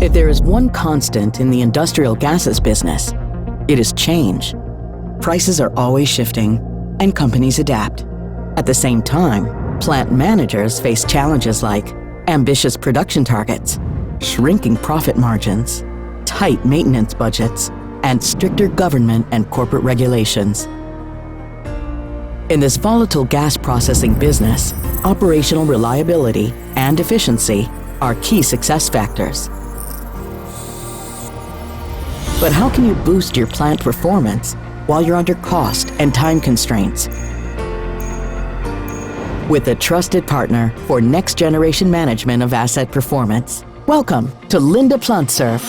If there is one constant in the industrial gases business, it is change. Prices are always shifting, and companies adapt. At the same time, plant managers face challenges like ambitious production targets, shrinking profit margins, tight maintenance budgets, and stricter government and corporate regulations. In this volatile gas processing business, operational reliability and efficiency are key success factors. But how can you boost your plant performance while you're under cost and time constraints? With a trusted partner for next-generation management of asset performance, welcome to Linde Plantserv.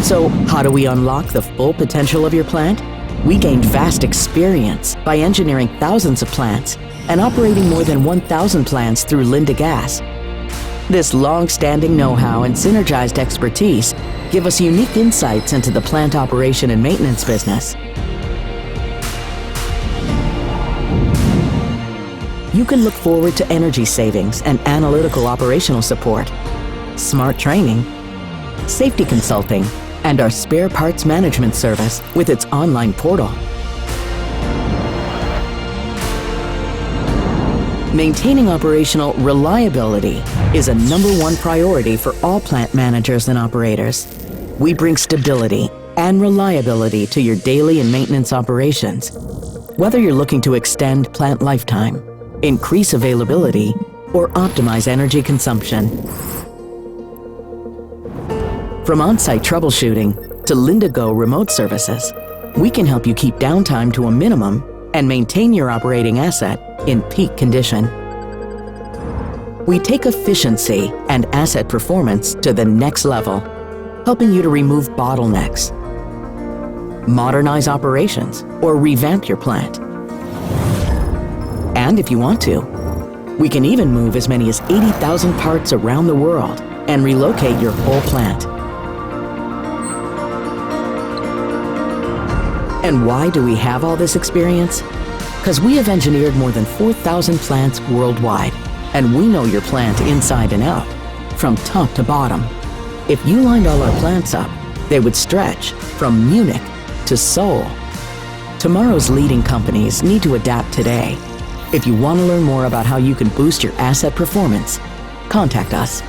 So, how do we unlock the full potential of your plant? We gained vast experience by engineering thousands of plants and operating more than 1,000 plants through Linde Gas. This long-standing know-how and synergized expertise give us unique insights into the plant operation and maintenance business. You can look forward to energy savings and analytical operational support, smart training, safety consulting, and our spare parts management service with its online portal. Maintaining operational reliability is a #1 priority for all plant managers and operators. We bring stability and reliability to your daily and maintenance operations. Whether you're looking to extend plant lifetime, increase availability, or optimize energy consumption. From on-site troubleshooting to Linde Go remote services, we can help you keep downtime to a minimum and maintain your operating asset in peak condition. We take efficiency and asset performance to the next level, helping you to remove bottlenecks, modernize operations, or revamp your plant. And if you want to, we can even move as many as 80,000 parts around the world and relocate your whole plant. And why do we have all this experience? Because we have engineered more than 4,000 plants worldwide, and we know your plant inside and out, from top to bottom. If you lined all our plants up, they would stretch from Munich to Seoul. Tomorrow's leading companies need to adapt today. If you want to learn more about how you can boost your asset performance, contact us.